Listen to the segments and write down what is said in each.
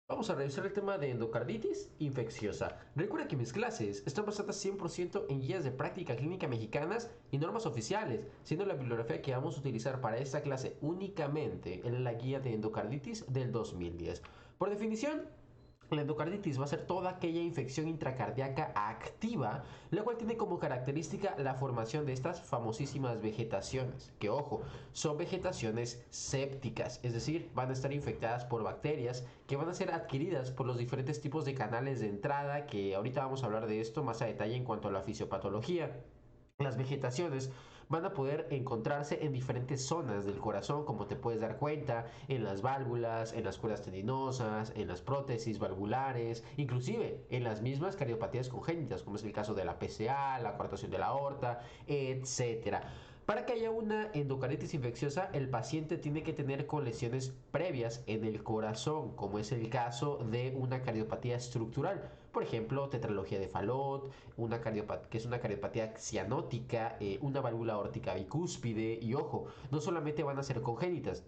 Vamos a revisar el tema de endocarditis infecciosa. Recuerda que mis clases están basadas 100% en guías de práctica clínica mexicanas y normas oficiales, siendo la bibliografía que vamos a utilizar para esta clase únicamente en la guía de endocarditis del 2010. Por definición, la endocarditis va a ser toda aquella infección intracardíaca activa, la cual tiene como característica la formación de estas famosísimas vegetaciones, que ojo, son vegetaciones sépticas, es decir, van a estar infectadas por bacterias que van a ser adquiridas por los diferentes tipos de canales de entrada, que ahorita vamos a hablar de esto más a detalle en cuanto a la fisiopatología. Las vegetaciones van a poder encontrarse en diferentes zonas del corazón, como te puedes dar cuenta, en las válvulas, en las cuerdas tendinosas, en las prótesis valvulares, inclusive en las mismas cardiopatías congénitas, como es el caso de la PCA, la coartación de la aorta, etcétera. Para que haya una endocarditis infecciosa, el paciente tiene que tener con lesiones previas en el corazón, como es el caso de una cardiopatía estructural. Por ejemplo, tetralogía de Fallot, que es una cardiopatía cianótica, una válvula aórtica bicúspide, y ojo, no solamente van a ser congénitas,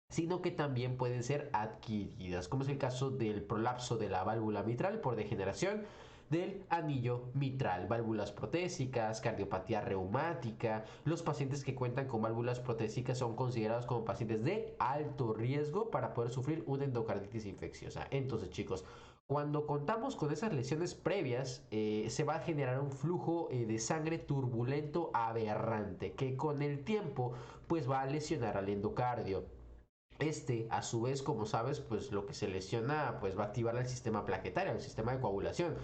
sino que también pueden ser adquiridas, como es el caso del prolapso de la válvula mitral por degeneración del anillo mitral, válvulas protésicas, cardiopatía reumática. Los pacientes que cuentan con válvulas protésicas son considerados como pacientes de alto riesgo para poder sufrir una endocarditis infecciosa. Entonces, chicos, cuando contamos con esas lesiones previas, se va a generar un flujo de sangre turbulento aberrante que con el tiempo pues va a lesionar al endocardio. Este, a su vez, como sabes, pues lo que se lesiona, pues va a activar el sistema plaquetario, el sistema de coagulación.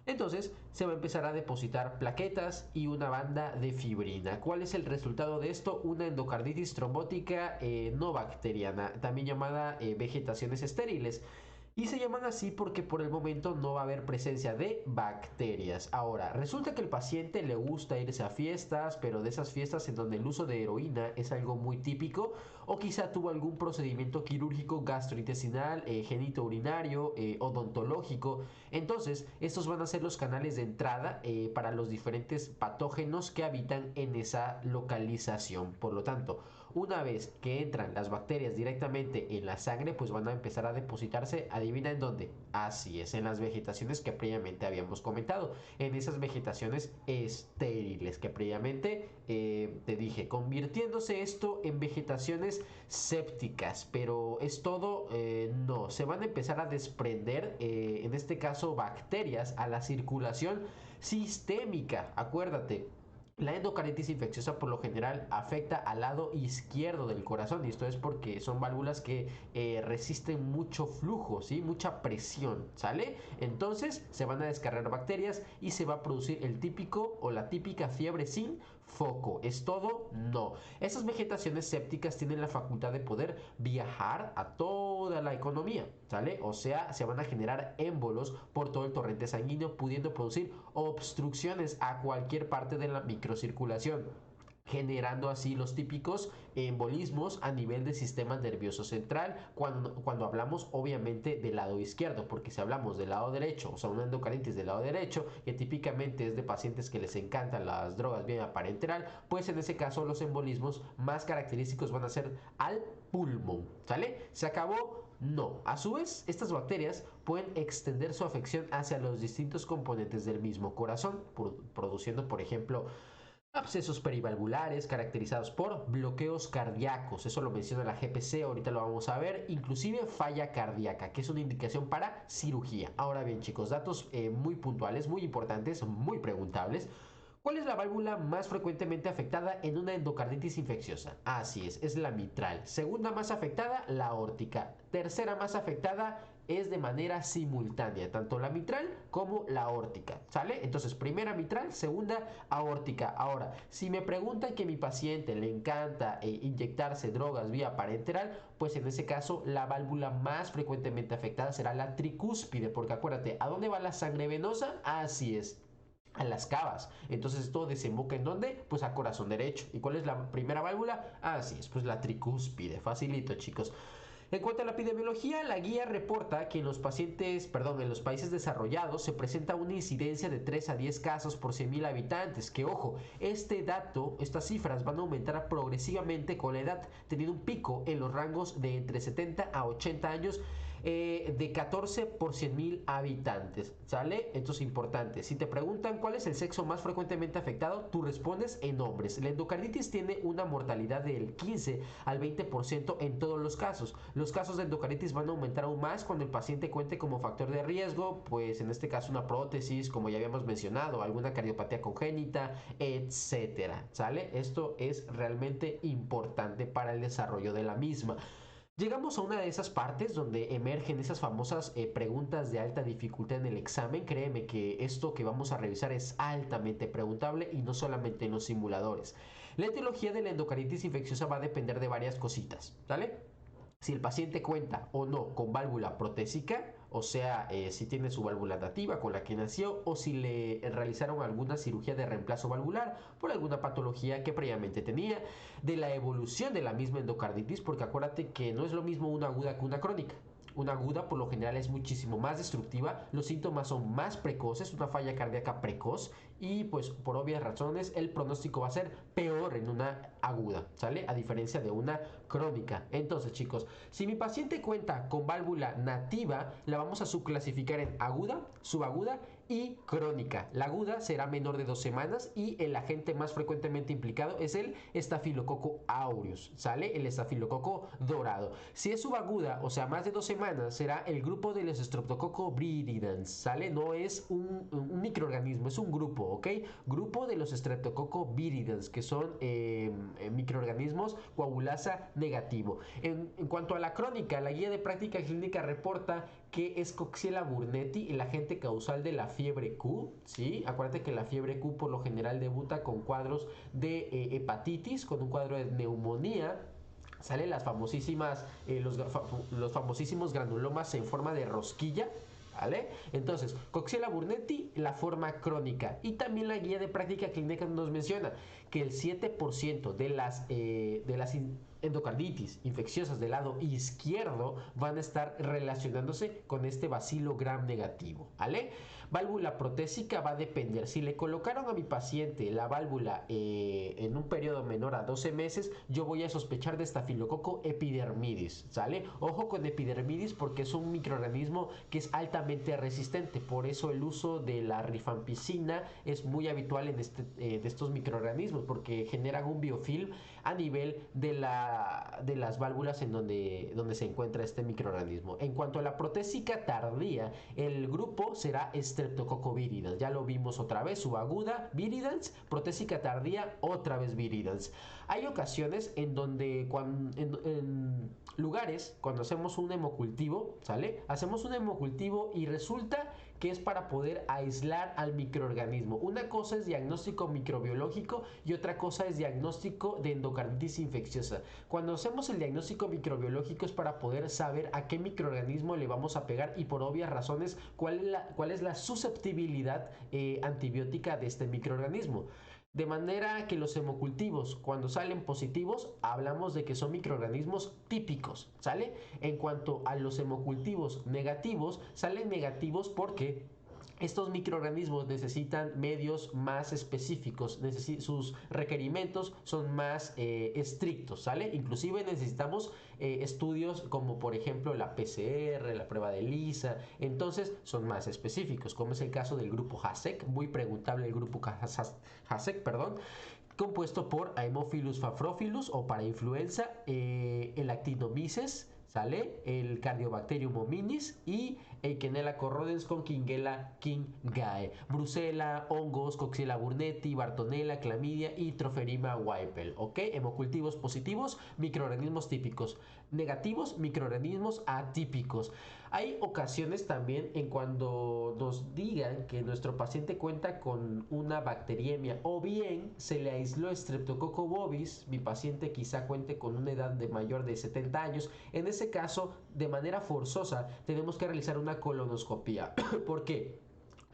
Entonces se va a empezar a depositar plaquetas y una banda de fibrina. ¿Cuál es el resultado de esto? Una endocarditis trombótica no bacteriana, también llamada vegetaciones estériles. Y se llaman así porque por el momento no va a haber presencia de bacterias. Ahora, resulta que el paciente le gusta irse a fiestas, pero de esas fiestas en donde el uso de heroína es algo muy típico, o quizá tuvo algún procedimiento quirúrgico gastrointestinal, genitourinario, odontológico. Entonces, estos van a ser los canales de entrada para los diferentes patógenos que habitan en esa localización. Por lo tanto, una vez que entran las bacterias directamente en la sangre, pues van a empezar a depositarse, adivina en dónde. Así es, en las vegetaciones que previamente habíamos comentado, en esas vegetaciones estériles que previamente te dije, convirtiéndose esto en vegetaciones sépticas. Pero es todo, no, se van a empezar a desprender, en este caso bacterias, a la circulación sistémica. Acuérdate, la endocarditis infecciosa por lo general afecta al lado izquierdo del corazón, y esto es porque son válvulas que resisten mucho flujo, ¿sí? Mucha presión, ¿sale? Entonces se van a descargar bacterias y se va a producir el típico o la típica fiebre sin foco. ¿Es todo? No. Esas vegetaciones sépticas tienen la facultad de poder viajar a toda la economía, ¿sale? O sea, se van a generar émbolos por todo el torrente sanguíneo, pudiendo producir obstrucciones a cualquier parte de la microcirculación, generando así los típicos embolismos a nivel del sistema nervioso central, cuando hablamos obviamente del lado izquierdo, porque si hablamos del lado derecho, o sea, una endocarditis del lado derecho, que típicamente es de pacientes que les encantan las drogas vía parenteral, pues en ese caso los embolismos más característicos van a ser al pulmón, ¿sale? ¿Se acabó? No. A su vez, estas bacterias pueden extender su afección hacia los distintos componentes del mismo corazón, produciendo, por ejemplo, abscesos perivalvulares caracterizados por bloqueos cardíacos. Eso lo menciona la GPC, ahorita lo vamos a ver. Inclusive falla cardíaca, que es una indicación para cirugía. Ahora bien, chicos, datos muy puntuales, muy importantes, muy preguntables. ¿Cuál es la válvula más frecuentemente afectada en una endocarditis infecciosa? Así es la mitral. Segunda más afectada, la aórtica. Tercera más afectada es de manera simultánea, tanto la mitral como la aórtica, ¿sale? Entonces, primera mitral, segunda aórtica. Ahora, si me preguntan que a mi paciente le encanta inyectarse drogas vía parenteral, pues en ese caso la válvula más frecuentemente afectada será la tricúspide, porque acuérdate, ¿a dónde va la sangre venosa? Así es, a las cavas. Entonces esto desemboca en dónde? Pues a corazón derecho. ¿Y cuál es la primera válvula? Así es, pues la tricúspide. Facilito, chicos. En cuanto a la epidemiología, la guía reporta que en los países desarrollados se presenta una incidencia de 3 a 10 casos por 100.000 habitantes. Que ojo, este dato, estas cifras van a aumentar progresivamente con la edad, teniendo un pico en los rangos de entre 70 a 80 años de 14 por 100.000 habitantes, ¿sale? Esto es importante. Si te preguntan cuál es el sexo más frecuentemente afectado, tú respondes en hombres. La endocarditis tiene una mortalidad del 15 al 20% en todos los casos. Los casos de endocarditis van a aumentar aún más cuando el paciente cuente como factor de riesgo, pues en este caso una prótesis, como ya habíamos mencionado, alguna cardiopatía congénita, etcétera, ¿sale? Esto es realmente importante para el desarrollo de la misma. Llegamos a una de esas partes donde emergen esas famosas preguntas de alta dificultad en el examen. Créeme que esto que vamos a revisar es altamente preguntable y no solamente en los simuladores. La etiología de la endocarditis infecciosa va a depender de varias cositas, ¿vale? Si el paciente cuenta o no con válvula protésica, o sea, si tiene su válvula nativa con la que nació, o si le realizaron alguna cirugía de reemplazo valvular por alguna patología que previamente tenía, de la evolución de la misma endocarditis, porque acuérdate que no es lo mismo una aguda que una crónica. Una aguda por lo general es muchísimo más destructiva, los síntomas son más precoces, una falla cardíaca precoz y pues por obvias razones el pronóstico va a ser peor en una aguda, ¿sale? A diferencia de una crónica. Entonces chicos, si mi paciente cuenta con válvula nativa, la vamos a subclasificar en aguda, subaguda y crónica. La aguda será menor de 2 semanas y el agente más frecuentemente implicado es el estafilococo aureus, ¿sale? El estafilococo dorado. Si es subaguda, o sea, más de 2 semanas, será el grupo de los Streptococcus viridans, ¿sale? No es un microorganismo, es un grupo, ¿ok? Grupo de los Streptococcus viridans, que son microorganismos coagulasa negativo. En cuanto a la crónica, la guía de práctica clínica reporta que es Coxiella burnetii, el agente causal de la fiebre Q, ¿sí? Acuérdate que la fiebre Q por lo general debuta con cuadros de hepatitis, con un cuadro de neumonía, salen las famosísimas, los famosísimos granulomas en forma de rosquilla, ¿vale? Entonces, Coxiella burnetii, la forma crónica. Y también la guía de práctica clínica nos menciona que el 7% de las endocarditis infecciosas del lado izquierdo van a estar relacionándose con este bacilo gram negativo, ¿vale? Válvula protésica va a depender. Si le colocaron a mi paciente la válvula en un periodo menor a 12 meses, yo voy a sospechar de estafilococo epidermidis, ¿sale? Ojo con epidermidis porque es un microorganismo que es altamente resistente, por eso el uso de la rifampicina es muy habitual en de estos microorganismos, porque generan un biofilm a nivel de las válvulas en donde se encuentra este microorganismo. En cuanto a la protésica tardía, el grupo será Streptococcus viridans. Ya lo vimos otra vez, subaguda viridans, protésica tardía otra vez viridans. Hay ocasiones en donde en lugares cuando hacemos un hemocultivo, ¿sale? Hacemos un hemocultivo y resulta que es para poder aislar al microorganismo. Una cosa es diagnóstico microbiológico y otra cosa es diagnóstico de endocarditis infecciosa. Cuando hacemos el diagnóstico microbiológico es para poder saber a qué microorganismo le vamos a pegar y por obvias razones cuál es la susceptibilidad antibiótica de este microorganismo. De manera que los hemocultivos, cuando salen positivos, hablamos de que son microorganismos típicos, ¿sale? En cuanto a los hemocultivos negativos, salen negativos porque estos microorganismos necesitan medios más específicos, sus requerimientos son más estrictos, ¿sale? Inclusive necesitamos estudios como por ejemplo la PCR, la prueba de ELISA, entonces son más específicos, como es el caso del grupo HASEC, muy preguntable el grupo HASEC, perdón, compuesto por Haemophilus fafrophilus o para influenza, el Actinomyces, ¿sale? El Cardiobacterium hominis y Eikenella corrodens con Kingella kingae. Brusela, hongos, Coxiella burnetii, Bartonella, clamidia y Troferima whipple. ¿Ok? Hemocultivos positivos, microorganismos típicos. Negativos, microorganismos atípicos. Hay ocasiones también en cuando nos digan que nuestro paciente cuenta con una bacteriemia o bien se le aisló Streptococcus bovis, mi paciente quizá cuente con una edad de mayor de 70 años. En ese caso, de manera forzosa, tenemos que realizar una colonoscopia. ¿Por qué?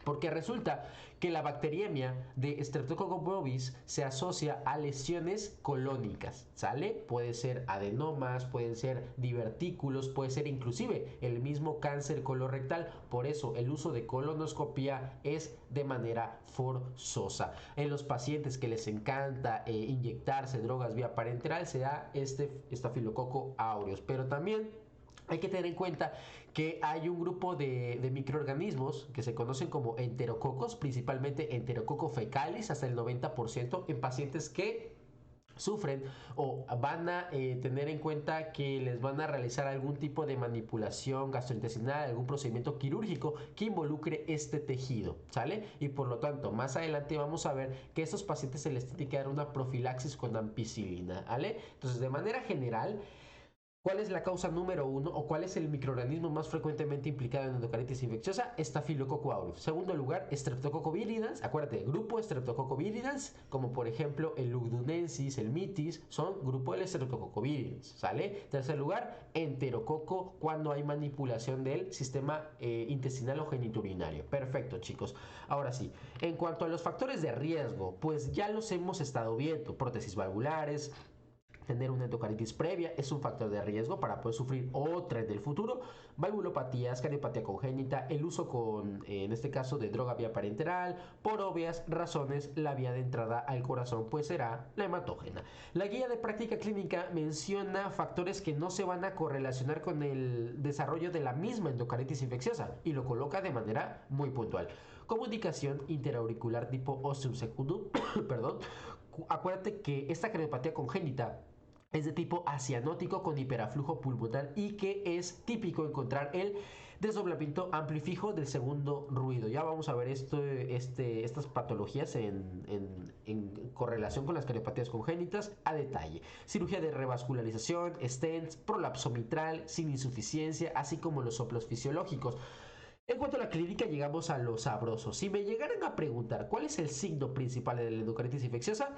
Porque resulta que la bacteriemia de Streptococcus bovis se asocia a lesiones colónicas, ¿sale? Puede ser adenomas, pueden ser divertículos, puede ser inclusive el mismo cáncer colorectal. Por eso el uso de colonoscopia es de manera forzosa. En los pacientes que les encanta inyectarse drogas vía parenteral se da este estafilococo aureus, pero también Hay que tener en cuenta que hay un grupo de microorganismos que se conocen como enterococos, principalmente enterococo fecalis, hasta el 90% en pacientes que sufren o van a tener en cuenta que les van a realizar algún tipo de manipulación gastrointestinal, algún procedimiento quirúrgico que involucre este tejido, ¿sale? Y por lo tanto, más adelante vamos a ver que a estos pacientes se les tiene que dar una profilaxis con ampicilina, ¿vale? Entonces, de manera general, ¿cuál es la causa número uno o cuál es el microorganismo más frecuentemente implicado en endocardititis infecciosa? Staphylococcus aureus. Segundo lugar, Streptococcus viridans. Acuérdate, grupo Streptococcus viridans, como por ejemplo el Lugdunensis, el Mitis, son grupo del Streptococcus viridans, ¿sale? Tercer lugar, Enterococo cuando hay manipulación del sistema intestinal o genitourinario. Perfecto, chicos. Ahora sí, en cuanto a los factores de riesgo, pues ya los hemos estado viendo. Prótesis valvulares, tener una endocardititis previa es un factor de riesgo para poder sufrir otra en el futuro. Valvulopatías, cardiopatía congénita, el uso en este caso, de droga vía parenteral, por obvias razones, la vía de entrada al corazón pues será la hematógena. La guía de práctica clínica menciona factores que no se van a correlacionar con el desarrollo de la misma endocarditis infecciosa y lo coloca de manera muy puntual. Comunicación interauricular tipo ostium secundum, perdón. Acuérdate que esta cardiopatía congénita es de tipo asianótico con hiperaflujo pulmonar y que es típico encontrar el desdoblamiento amplifijo del segundo ruido. Ya vamos a ver estas patologías en correlación con las cardiopatías congénitas a detalle. Cirugía de revascularización, stents, prolapso mitral sin insuficiencia, así como los soplos fisiológicos. En cuanto a la clínica, llegamos a lo sabroso. Si me llegaran a preguntar cuál es el signo principal de la endocardititis infecciosa,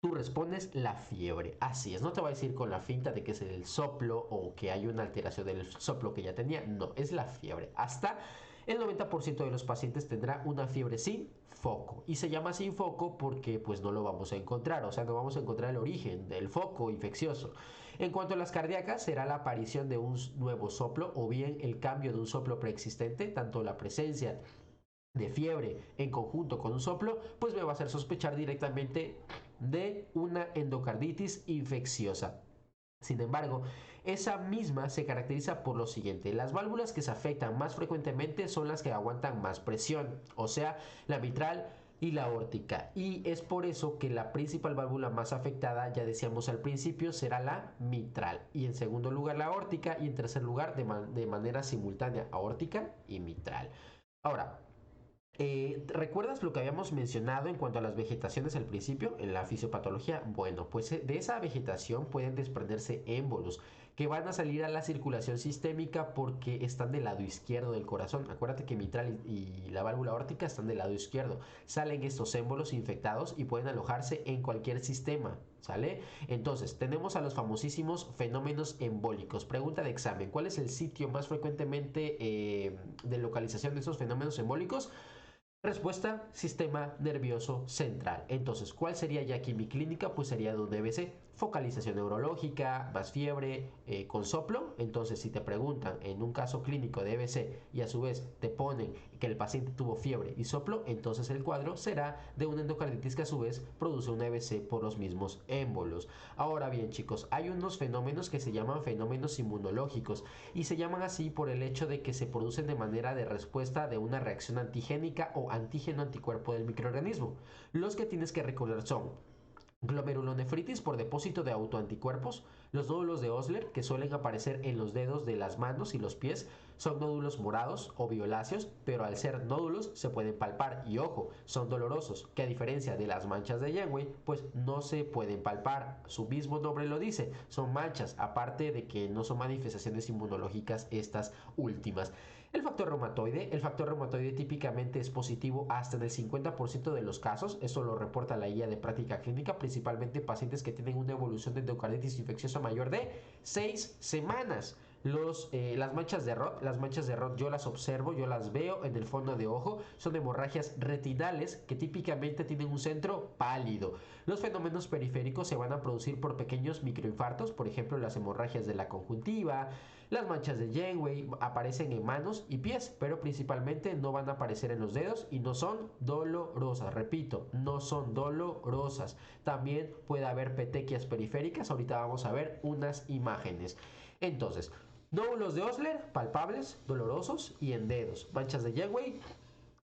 tú respondes la fiebre. Así es, no te voy a decir con la finta de que es el soplo o que hay una alteración del soplo que ya tenía. No, es la fiebre. Hasta el 90% de los pacientes tendrá una fiebre sin foco. Y se llama sin foco porque pues no lo vamos a encontrar. O sea, no vamos a encontrar el origen del foco infeccioso. En cuanto a las cardíacas, será la aparición de un nuevo soplo o bien el cambio de un soplo preexistente, tanto la presencia de fiebre en conjunto con un soplo, pues me va a hacer sospechar directamente de una endocarditis infecciosa. Sin embargo, esa misma se caracteriza por lo siguiente: las válvulas que se afectan más frecuentemente son las que aguantan más presión, o sea, la mitral y la aórtica. Y es por eso que la principal válvula más afectada, ya decíamos al principio, será la mitral. Y en segundo lugar la aórtica y en tercer lugar de manera simultánea aórtica y mitral. Ahora, ¿recuerdas lo que habíamos mencionado en cuanto a las vegetaciones al principio en la fisiopatología? Bueno, pues de esa vegetación pueden desprenderse émbolos que van a salir a la circulación sistémica porque están del lado izquierdo del corazón. Acuérdate que mitral y la válvula aórtica están del lado izquierdo. Salen estos émbolos infectados y pueden alojarse en cualquier sistema, ¿sale? Entonces, tenemos a los famosísimos fenómenos embólicos. Pregunta de examen: ¿cuál es el sitio más frecuentemente de localización de esos fenómenos embólicos? Respuesta: sistema nervioso central. Entonces, ¿cuál sería ya aquí mi clínica? Pues sería de un DBC, focalización neurológica, más fiebre, con soplo. Entonces, si te preguntan en un caso clínico de EBC y a su vez te ponen que el paciente tuvo fiebre y soplo, entonces el cuadro será de una endocarditis que a su vez produce un EBC por los mismos émbolos. Ahora bien, chicos, hay unos fenómenos que se llaman fenómenos inmunológicos y se llaman así por el hecho de que se producen de manera de respuesta de una reacción antigénica o antígeno anticuerpo del microorganismo. Los que tienes que recordar son glomerulonefritis por depósito de autoanticuerpos. Los nódulos de Osler, que suelen aparecer en los dedos de las manos y los pies, son nódulos morados o violáceos, pero al ser nódulos se pueden palpar y, ojo, son dolorosos, que a diferencia de las manchas de Janeway, pues no se pueden palpar. Su mismo nombre lo dice, son manchas, aparte de que no son manifestaciones inmunológicas estas últimas. El factor reumatoide típicamente es positivo hasta en el 50% de los casos. Eso lo reporta la guía de práctica clínica, principalmente pacientes que tienen una evolución de endocarditis infecciosa mayor de 6 semanas. Las manchas de Roth yo las observo, yo las veo en el fondo de ojo. Son hemorragias retinales que típicamente tienen un centro pálido. Los fenómenos periféricos se van a producir por pequeños microinfartos, por ejemplo las hemorragias de la conjuntiva. Las manchas de Janeway aparecen en manos y pies, pero principalmente no van a aparecer en los dedos y no son dolorosas. Repito, no son dolorosas. También puede haber petequias periféricas. Ahorita vamos a ver unas imágenes. Entonces, Nódulos de Osler, palpables, dolorosos y en dedos. Manchas de Jewey,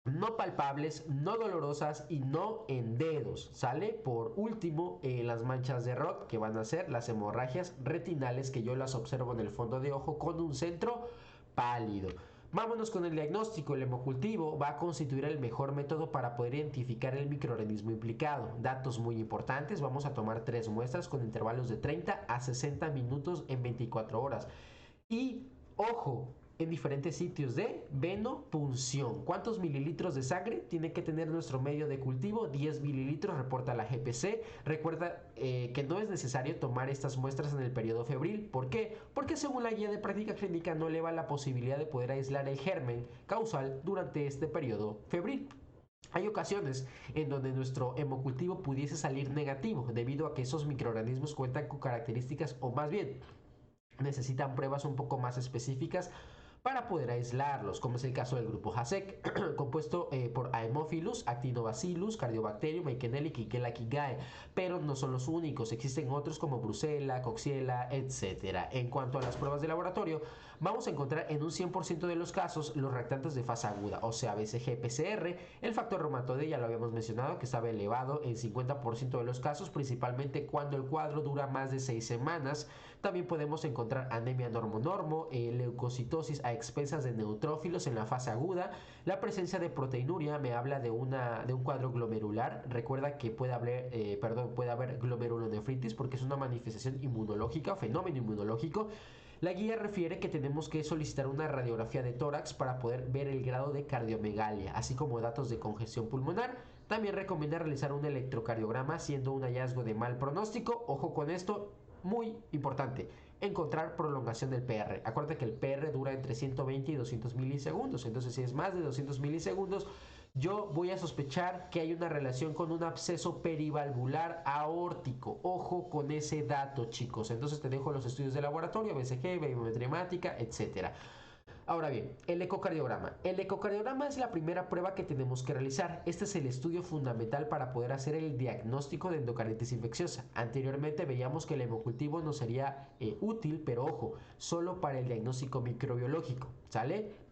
no palpables, no dolorosas y no en dedos. ¿Sale? Por último, las manchas de Roth, que van a ser las hemorragias retinales, que yo las observo en el fondo de ojo con un centro pálido. Vámonos con el diagnóstico. El hemocultivo va a constituir el mejor método para poder identificar el microorganismo implicado. Datos muy importantes: vamos a tomar 3 muestras con intervalos de 30 a 60 minutos en 24 horas. Y, ojo, en diferentes sitios de venopunción. ¿Cuántos mililitros de sangre tiene que tener nuestro medio de cultivo? 10 mililitros, reporta la GPC. Recuerda que no es necesario tomar estas muestras en el periodo febril. ¿Por qué? Porque según la guía de práctica clínica no eleva la posibilidad de poder aislar el germen causal durante este periodo febril. Hay ocasiones en donde nuestro hemocultivo pudiese salir negativo debido a que esos microorganismos cuentan con características, o más bien necesitan pruebas un poco más específicas para poder aislarlos, como es el caso del grupo HASEC, compuesto por Haemophilus, Actinobacillus, Cardiobacterium, Eikenella y Kikela-Kigae, pero no son los únicos, existen otros como Brucella, Coxiella, etc. En cuanto a las pruebas de laboratorio, vamos a encontrar en un 100% de los casos los reactantes de fase aguda, o sea, BCG-PCR, el factor reumatoide, ya lo habíamos mencionado, que estaba elevado en 50% de los casos, principalmente cuando el cuadro dura más de 6 semanas. También podemos encontrar anemia normo-normo, leucocitosis a expensas de neutrófilos en la fase aguda. La presencia de proteinuria me habla de un cuadro glomerular. Recuerda que puede haber glomerulonefritis porque es una manifestación inmunológica, fenómeno inmunológico. La guía refiere que tenemos que solicitar una radiografía de tórax para poder ver el grado de cardiomegalia, así como datos de congestión pulmonar. También recomienda realizar un electrocardiograma siendo un hallazgo de mal pronóstico. Ojo con esto, muy importante, encontrar prolongación del PR. Acuérdate que el PR dura entre 120 y 200 milisegundos. Entonces, si es más de 200 milisegundos, yo voy a sospechar que hay una relación con un absceso perivalvular aórtico. Ojo con ese dato, chicos. Entonces te dejo los estudios de laboratorio, BCG, biometría hemática, etc. Ahora bien, el ecocardiograma. El ecocardiograma es la primera prueba que tenemos que realizar. Este es el estudio fundamental para poder hacer el diagnóstico de endocarditis infecciosa. Anteriormente veíamos que el hemocultivo nos sería útil, pero ojo, solo para el diagnóstico microbiológico, ¿sale?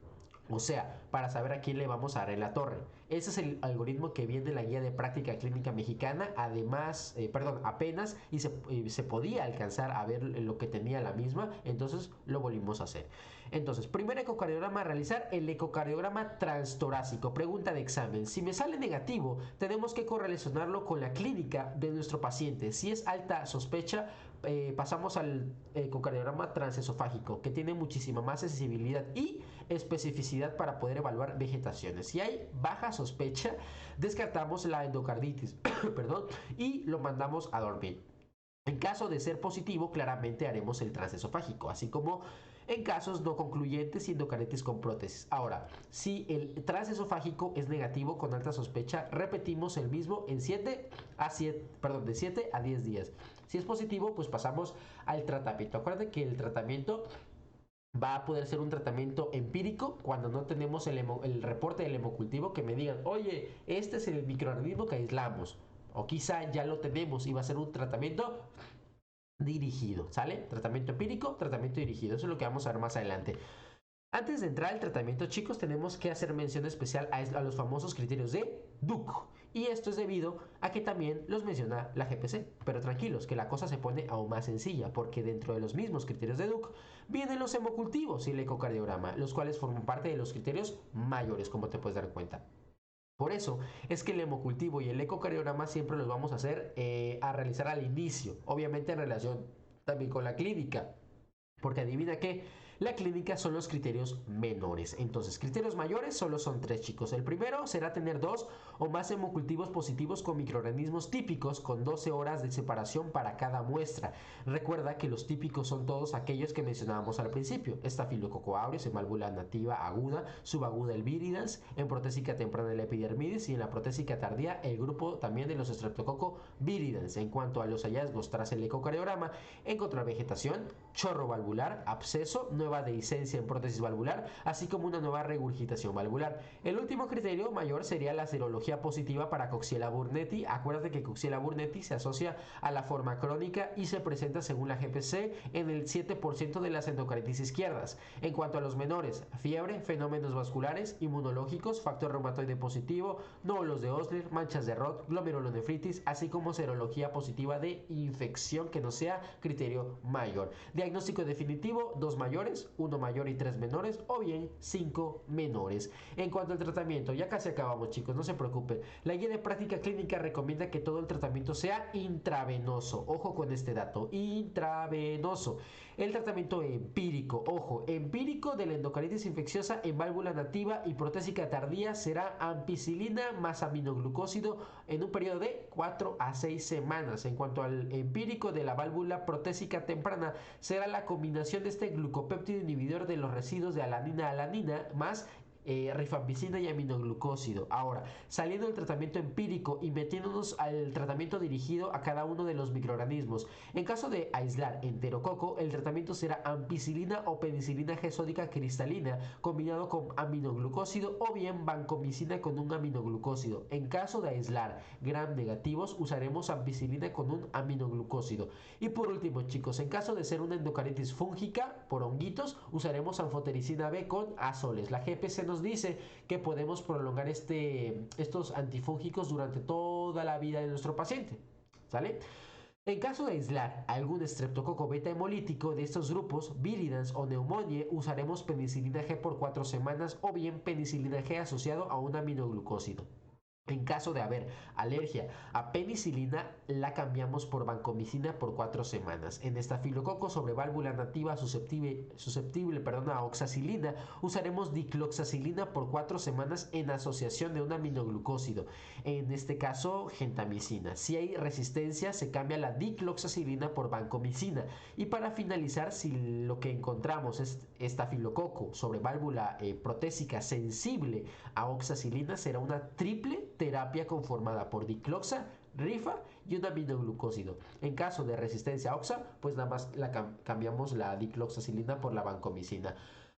O sea, para saber a quién le vamos a dar en la torre. Ese es el algoritmo que viene en la guía de práctica clínica mexicana. Además, apenas se podía alcanzar a ver lo que tenía la misma. Entonces lo volvimos a hacer. Entonces, primer ecocardiograma a realizar, el ecocardiograma transtorácico. Pregunta de examen: si me sale negativo, tenemos que correlacionarlo con la clínica de nuestro paciente. Si es alta sospecha, pasamos al ecocardiograma transesofágico, que tiene muchísima más sensibilidad y especificidad para poder evaluar vegetaciones. Si hay baja sospecha, descartamos la endocarditis perdón, y lo mandamos a dormir. En caso de ser positivo, claramente haremos el transesofágico, así como en casos no concluyentes y endocarditis con prótesis. Ahora, si el transesofágico es negativo con alta sospecha, repetimos el mismo en de 7 a 10 días. Si es positivo, pues pasamos al tratamiento. Acuérdate que el tratamiento va a poder ser un tratamiento empírico cuando no tenemos el reporte del hemocultivo que me digan: oye, este es el microorganismo que aislamos. O quizá ya lo tenemos y va a ser un tratamiento dirigido, ¿sale? Tratamiento empírico, tratamiento dirigido. Eso es lo que vamos a ver más adelante. Antes de entrar al tratamiento, chicos, tenemos que hacer mención especial a los famosos criterios de Duke. Y esto es debido a que también los menciona la GPC. Pero tranquilos, que la cosa se pone aún más sencilla, porque dentro de los mismos criterios de Duke vienen los hemocultivos y el ecocardiograma, los cuales forman parte de los criterios mayores, como te puedes dar cuenta. Por eso es que el hemocultivo y el ecocardiograma siempre los vamos a hacer a realizar al inicio, obviamente en relación también con la clínica, porque adivina qué, la clínica son los criterios menores. Entonces, criterios mayores solo son 3, chicos. El primero será tener 2 o más hemocultivos positivos con microorganismos típicos con 12 horas de separación para cada muestra. Recuerda que los típicos son todos aquellos que mencionábamos al principio: Staphylococcus aureus en válvula nativa aguda, subaguda el viridans, en protésica temprana el epidermidis y en la protésica tardía el grupo también de los Streptococcus viridans. En cuanto a los hallazgos tras el ecocardiograma, encontrar vegetación, chorro valvular, absceso, nueva nueva dehiscencia en prótesis valvular, así como una nueva regurgitación valvular. El último criterio mayor sería la serología positiva para Coxiella burnetii. Acuérdate que Coxiella burnetii se asocia a la forma crónica y se presenta según la GPC en el 7% de las endocarditis izquierdas. En cuanto a los menores, fiebre, fenómenos vasculares, inmunológicos, factor reumatoide positivo, nódulos de Osler, manchas de Roth, glomerulonefritis, así como serología positiva de infección que no sea criterio mayor. Diagnóstico definitivo: 2 mayores, 1 mayor y 3 menores, o bien 5 menores. En cuanto al tratamiento, ya casi acabamos, chicos, no se preocupen. La guía de práctica clínica recomienda que todo el tratamiento sea intravenoso. Ojo con este dato, intravenoso. El tratamiento empírico, ojo, empírico de la endocarditis infecciosa en válvula nativa y protésica tardía será ampicilina más aminoglucósido en un periodo de 4 a 6 semanas. En cuanto al empírico de la válvula protésica temprana, será la combinación de este glucopéptido inhibidor de los residuos de alanina más rifampicina y aminoglucósido. Ahora, saliendo del tratamiento empírico y metiéndonos al tratamiento dirigido a cada uno de los microorganismos. En caso de aislar enterococo, el tratamiento será ampicilina o penicilina G sódica cristalina combinado con aminoglucósido o bien vancomicina con un aminoglucósido. En caso de aislar gram negativos, usaremos ampicilina con un aminoglucósido. Y por último, chicos, en caso de ser una endocardititis fúngica por honguitos, usaremos anfotericina B con azoles. La GPC nos dice que podemos prolongar estos antifúngicos durante toda la vida de nuestro paciente, ¿sale? En caso de aislar algún estreptococo beta hemolítico de estos grupos, viridans o neumonía, usaremos penicilina G por 4 semanas o bien penicilina G asociado a un aminoglucósido. En caso de haber alergia a penicilina, la cambiamos por vancomicina por 4 semanas. En estafilococo sobre válvula nativa susceptible a oxacilina, usaremos dicloxacilina por 4 semanas en asociación de un aminoglucósido. En este caso, gentamicina. Si hay resistencia, se cambia la dicloxacilina por vancomicina. Y para finalizar, si lo que encontramos es estafilococo sobre válvula protésica sensible a oxacilina, será una triple terapia conformada por dicloxa, rifa y un aminoglucósido. En caso de resistencia a oxa, pues nada más cambiamos la dicloxacilina por la vancomicina.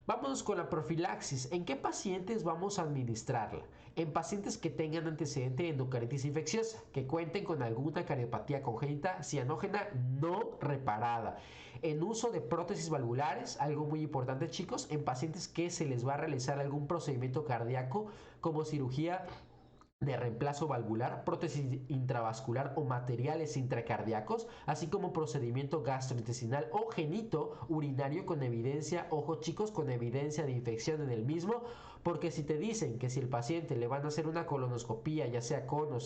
Vámonos con la profilaxis. ¿En qué pacientes vamos a administrarla? En pacientes que tengan antecedente de endocarditis infecciosa, que cuenten con alguna cardiopatía congénita cianógena no reparada. En uso de prótesis valvulares, algo muy importante, chicos, en pacientes que se les va a realizar algún procedimiento cardíaco como cirugía de reemplazo valvular, prótesis intravascular o materiales intracardíacos, así como procedimiento gastrointestinal o genito urinario con evidencia, ojo chicos, con evidencia de infección en el mismo, porque si te dicen que si el paciente le van a hacer una colonoscopía, ya sea con o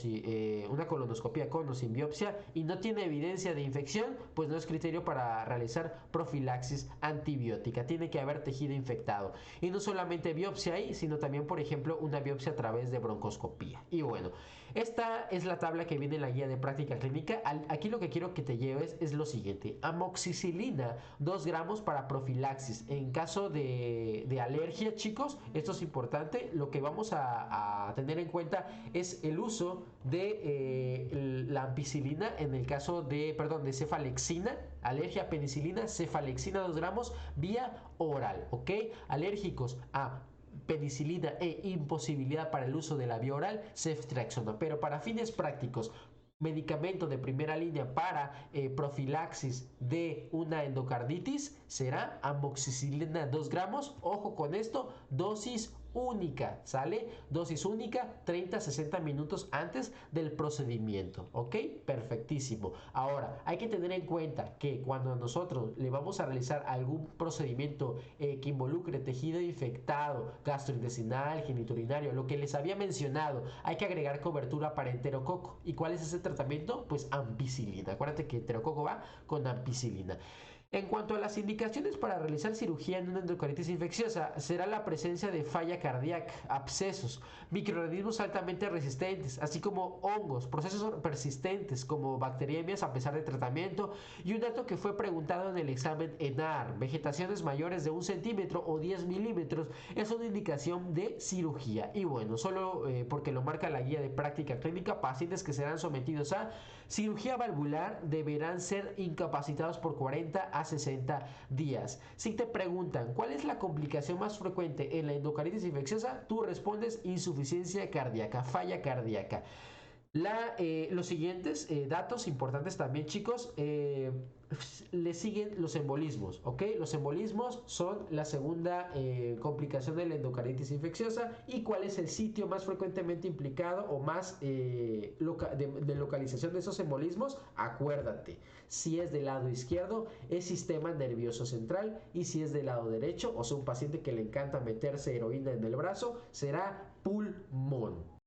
una colonoscopía con o sin biopsia y no tiene evidencia de infección, pues no es criterio para realizar profilaxis antibiótica. Tiene que haber tejido infectado. Y no solamente biopsia ahí, sino también, por ejemplo, una biopsia a través de broncoscopía. Y bueno, esta es la tabla que viene en la guía de práctica clínica. Aquí lo que quiero que te lleves es lo siguiente: amoxicilina 2 gramos para profilaxis. En caso de alergia, chicos, esto es importante. Lo que vamos a tener en cuenta es el uso de la ampicilina en el caso de cefalexina, alergia a penicilina, cefalexina 2 gramos vía oral, ¿ok? Alérgicos a penicilina e imposibilidad para el uso de la vía oral, ceftriaxona. Pero para fines prácticos, medicamento de primera línea para profilaxis de una endocarditis será amoxicilina 2 gramos. Ojo con esto, dosis única, ¿sale? Dosis única, 30-60 minutos antes del procedimiento, ¿ok? Perfectísimo. Ahora, hay que tener en cuenta que cuando nosotros le vamos a realizar algún procedimiento que involucre tejido infectado, gastrointestinal, geniturinario, lo que les había mencionado, hay que agregar cobertura para enterococo. ¿Y cuál es ese tratamiento? Pues ampicilina. Acuérdate que enterococo va con ampicilina. En cuanto a las indicaciones para realizar cirugía en una endocarditis infecciosa, será la presencia de falla cardíaca, abscesos, microorganismos altamente resistentes, así como hongos, procesos persistentes como bacteriemias a pesar de tratamiento, y un dato que fue preguntado en el examen ENAR: vegetaciones mayores de 1 centímetro o 10 milímetros, es una indicación de cirugía. Y bueno, solo porque lo marca la guía de práctica clínica, pacientes que serán sometidos a cirugía valvular deberán ser incapacitados por 40 a 60 días. Si te preguntan cuál es la complicación más frecuente en la endocardititis infecciosa, tú respondes insuficiencia cardíaca, falla cardíaca. Los siguientes datos importantes también, chicos, le siguen los embolismos, ¿ok? Los embolismos son la segunda complicación de la endocarditis infecciosa. ¿Y cuál es el sitio más frecuentemente implicado o más de localización de esos embolismos? Acuérdate, si es del lado izquierdo es sistema nervioso central, y si es del lado derecho, o sea, un paciente que le encanta meterse heroína en el brazo, será pulmón.